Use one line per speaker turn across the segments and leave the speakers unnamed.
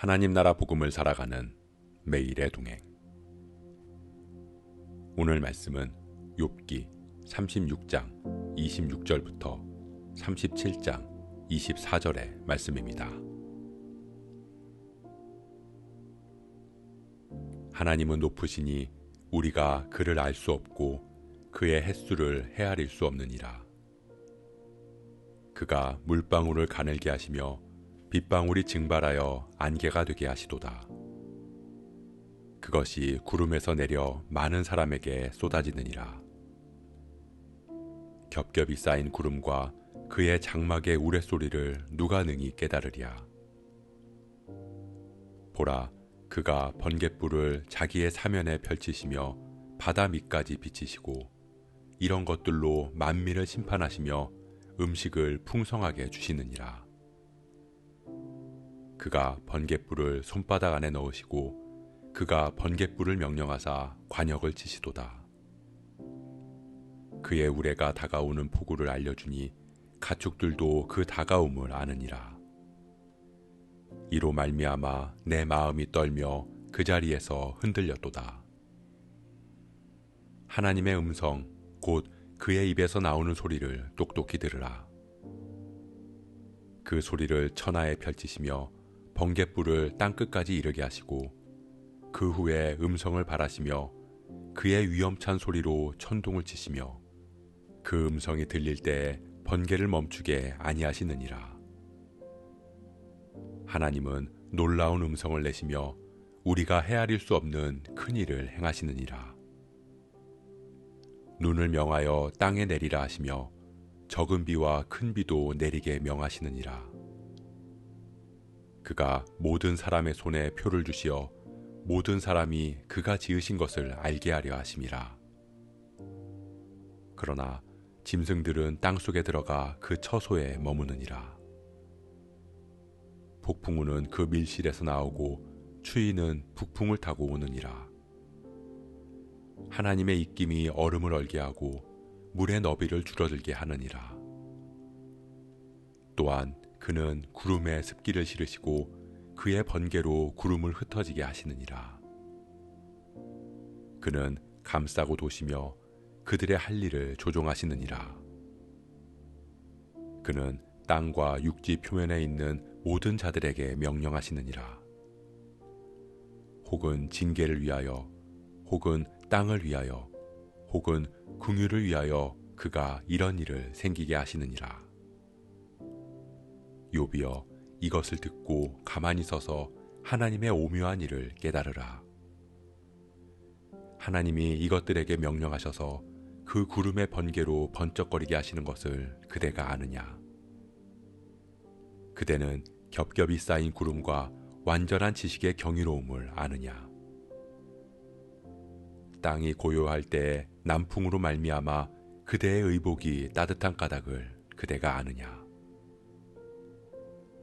하나님 나라 복음을 살아가는 매일의 동행. 오늘 말씀은 욥기 36장 26절부터 37장 24절의 말씀입니다. 하나님은 높으시니 우리가 그를 알 수 없고 그의 햇수를 헤아릴 수 없느니라. 그가 물방울을 가늘게 하시며 빗방울이 증발하여 안개가 되게 하시도다. 그것이 구름에서 내려 많은 사람에게 쏟아지느니라. 겹겹이 쌓인 구름과 그의 장막의 우레소리를 누가 능히 깨달으랴. 보라, 그가 번갯불을 자기의 사면에 펼치시며 바다 밑까지 비치시고 이런 것들로 만민을 심판하시며 음식을 풍성하게 주시느니라. 그가 번갯불을 손바닥 안에 넣으시고 그가 번갯불을 명령하사 관역을 치시도다. 그의 우레가 다가오는 폭우를 알려주니 가축들도 그 다가옴을 아느니라. 이로 말미암아 내 마음이 떨며 그 자리에서 흔들렸도다. 하나님의 음성 곧 그의 입에서 나오는 소리를 똑똑히 들으라. 그 소리를 천하에 펼치시며 번갯불을 땅끝까지 이르게 하시고 그 후에 음성을 발하시며 그의 위엄찬 소리로 천둥을 치시며 그 음성이 들릴 때에 번개를 멈추게 아니하시느니라. 하나님은 놀라운 음성을 내시며 우리가 헤아릴 수 없는 큰 일을 행하시느니라. 눈을 명하여 땅에 내리라 하시며 적은 비와 큰 비도 내리게 명하시느니라. 그가 모든 사람의 손에 표를 주시어 모든 사람이 그가 지으신 것을 알게 하려 하심이라. 그러나 짐승들은 땅속에 들어가 그 처소에 머무느니라. 폭풍우는 그 밀실에서 나오고 추위는 북풍을 타고 오느니라. 하나님의 입김이 얼음을 얼게 하고 물의 너비를 줄어들게 하느니라. 또한 그는 구름에 습기를 실으시고 그의 번개로 구름을 흩어지게 하시느니라. 그는 감싸고 도시며 그들의 할 일을 조종하시느니라. 그는 땅과 육지 표면에 있는 모든 자들에게 명령하시느니라. 혹은 징계를 위하여, 혹은 땅을 위하여, 혹은 궁유를 위하여 그가 이런 일을 생기게 하시느니라. 욥이여, 이것을 듣고 가만히 서서 하나님의 오묘한 일을 깨달으라. 하나님이 이것들에게 명령하셔서 그 구름의 번개로 번쩍거리게 하시는 것을 그대가 아느냐? 그대는 겹겹이 쌓인 구름과 완전한 지식의 경이로움을 아느냐? 땅이 고요할 때에 남풍으로 말미암아 그대의 의복이 따뜻한 까닭을 그대가 아느냐?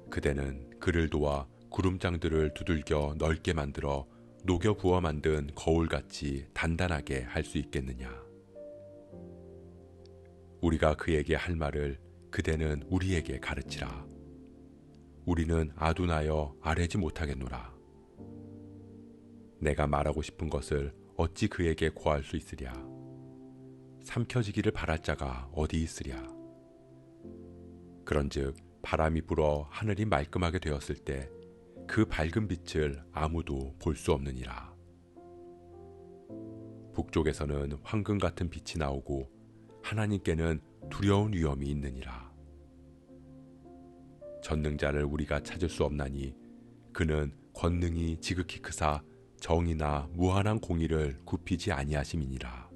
그대는 그를 도와 구름장들을 두들겨 넓게 만들어 녹여 부어 만든 거울같이 단단하게 할 수 있겠느냐? 우리가 그에게 할 말을 그대는 우리에게 가르치라. 우리는 아둔하여 아뢰지 못하겠노라. 내가 말하고 싶은 것을 어찌 그에게 고할 수 있으랴? 삼켜지기를 바랄 자가 어디 있으랴? 그런즉 바람이 불어 하늘이 말끔하게 되었을 때 그 밝은 빛을 아무도 볼 수 없느니라. 북쪽에서는 황금 같은 빛이 나오고 하나님께는 두려운 위엄이 있느니라. 전능자를 우리가 찾을 수 없나니 그는 권능이 지극히 크사 정의나 무한한 공의를 굽히지 아니하심이니라.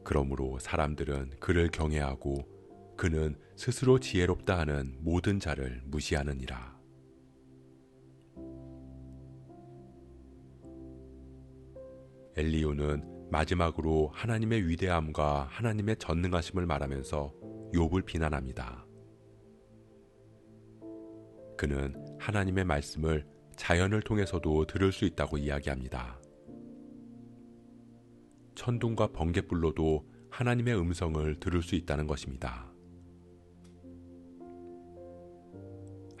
그러므로 사람들은 그를 경외하고 그는 스스로 지혜롭다 하는 모든 자를 무시하느니라. 엘리후는 마지막으로 하나님의 위대함과 하나님의 전능하심을 말하면서 욥을 비난합니다. 그는 하나님의 말씀을 자연을 통해서도 들을 수 있다고 이야기합니다. 천둥과 번갯불로도 하나님의 음성을 들을 수 있다는 것입니다.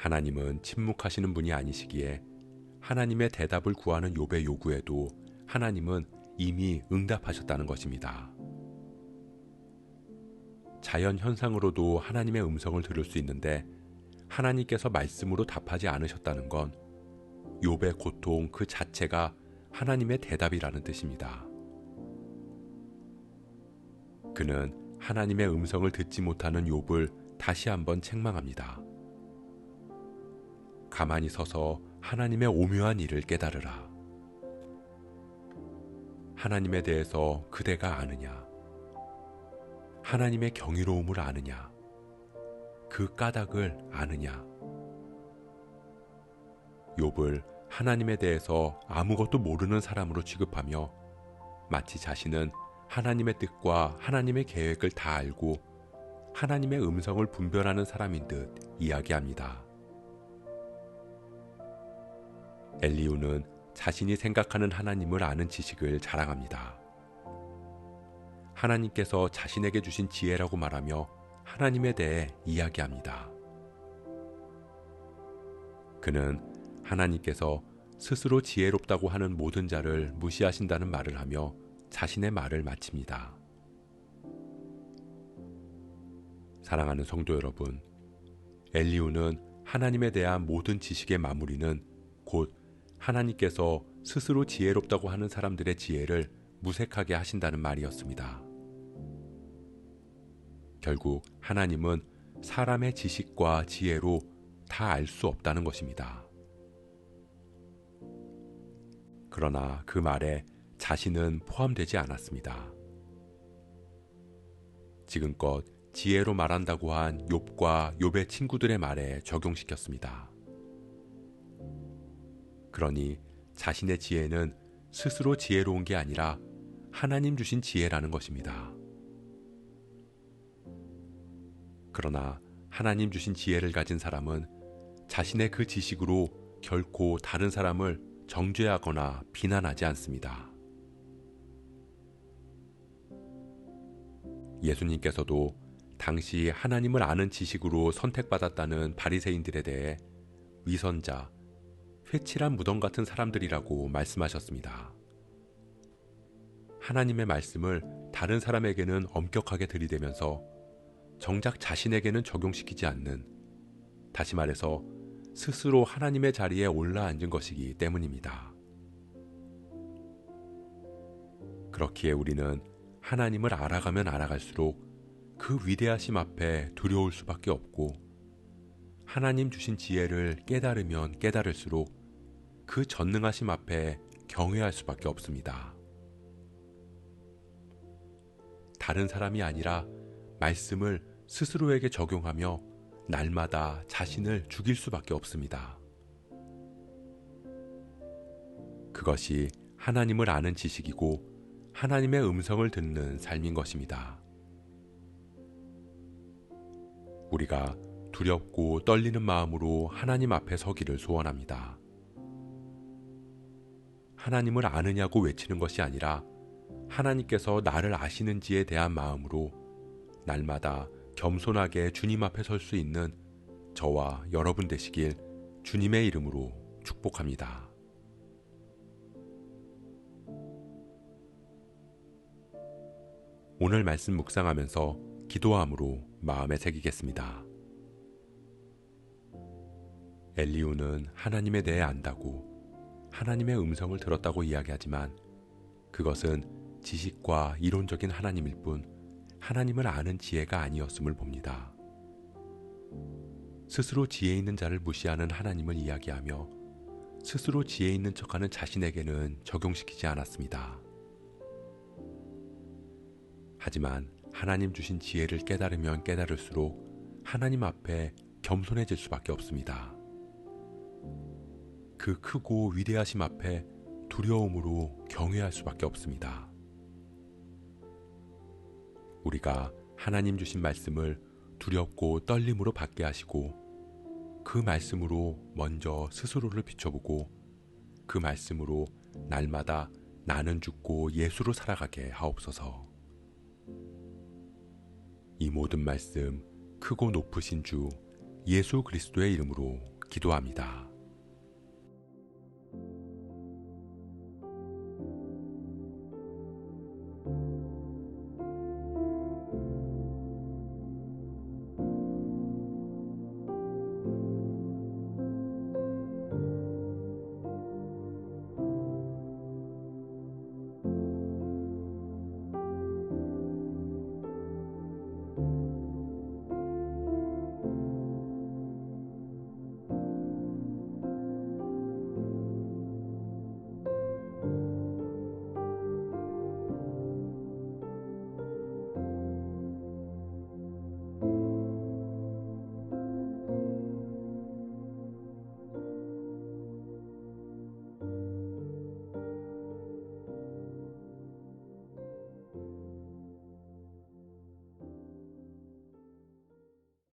하나님은 침묵하시는 분이 아니시기에 하나님의 대답을 구하는 욥의 요구에도 하나님은 이미 응답하셨다는 것입니다. 자연 현상으로도 하나님의 음성을 들을 수 있는데 하나님께서 말씀으로 답하지 않으셨다는 건 욥의 고통 그 자체가 하나님의 대답이라는 뜻입니다. 그는 하나님의 음성을 듣지 못하는 욥을 다시 한번 책망합니다. 가만히 서서 하나님의 오묘한 일을 깨달으라. 하나님에 대해서 그대가 아느냐? 하나님의 경이로움을 아느냐? 그 까닭을 아느냐? 욥을 하나님에 대해서 아무것도 모르는 사람으로 취급하며 마치 자신은 하나님의 뜻과 하나님의 계획을 다 알고 하나님의 음성을 분별하는 사람인 듯 이야기합니다. 엘리후는 자신이 생각하는 하나님을 아는 지식을 자랑합니다. 하나님께서 자신에게 주신 지혜라고 말하며 하나님에 대해 이야기합니다. 그는 하나님께서 스스로 지혜롭다고 하는 모든 자를 무시하신다는 말을 하며 자신의 말을 마칩니다. 사랑하는 성도 여러분, 엘리후는 하나님에 대한 모든 지식의 마무리는 곧 하나님께서 스스로 지혜롭다고 하는 사람들의 지혜를 무색하게 하신다는 말이었습니다. 결국 하나님은 사람의 지식과 지혜로 다 알 수 없다는 것입니다. 그러나 그 말에 자신은 포함되지 않았습니다. 지금껏 지혜로 말한다고 한 욥과 욥의 친구들의 말에 적용시켰습니다. 그러니 자신의 지혜는 스스로 지혜로운 게 아니라 하나님 주신 지혜라는 것입니다. 그러나 하나님 주신 지혜를 가진 사람은 자신의 그 지식으로 결코 다른 사람을 정죄하거나 비난하지 않습니다. 예수님께서도 당시 하나님을 아는 지식으로 선택받았다는 바리새인들에 대해 위선자, 회칠한 무덤 같은 사람들이라고 말씀하셨습니다. 하나님의 말씀을 다른 사람에게는 엄격하게 들이대면서 정작 자신에게는 적용시키지 않는, 다시 말해서 스스로 하나님의 자리에 올라앉은 것이기 때문입니다. 그렇기에 우리는 하나님을 알아가면 알아갈수록 그 위대하심 앞에 두려울 수밖에 없고, 하나님 주신 지혜를 깨달으면 깨달을수록 그 전능하심 앞에 경외할 수밖에 없습니다. 다른 사람이 아니라 말씀을 스스로에게 적용하며 날마다 자신을 죽일 수밖에 없습니다. 그것이 하나님을 아는 지식이고 하나님의 음성을 듣는 삶인 것입니다. 우리가 두렵고 떨리는 마음으로 하나님 앞에 서기를 소원합니다. 하나님을 아느냐고 외치는 것이 아니라 하나님께서 나를 아시는지에 대한 마음으로 날마다 겸손하게 주님 앞에 설 수 있는 저와 여러분 되시길 주님의 이름으로 축복합니다. 오늘 말씀 묵상하면서 기도함으로 마음에 새기겠습니다. 엘리후는 하나님에 대해 안다고, 하나님의 음성을 들었다고 이야기하지만 그것은 지식과 이론적인 하나님일 뿐 하나님을 아는 지혜가 아니었음을 봅니다. 스스로 지혜 있는 자를 무시하는 하나님을 이야기하며 스스로 지혜 있는 척하는 자신에게는 적용시키지 않았습니다. 하지만 하나님 주신 지혜를 깨달으면 깨달을수록 하나님 앞에 겸손해질 수밖에 없습니다. 그 크고 위대하심 앞에 두려움으로 경외할 수밖에 없습니다. 우리가 하나님 주신 말씀을 두렵고 떨림으로 받게 하시고 그 말씀으로 먼저 스스로를 비춰보고 그 말씀으로 날마다 나는 죽고 예수로 살아가게 하옵소서. 이 모든 말씀 크고 높으신 주 예수 그리스도의 이름으로 기도합니다.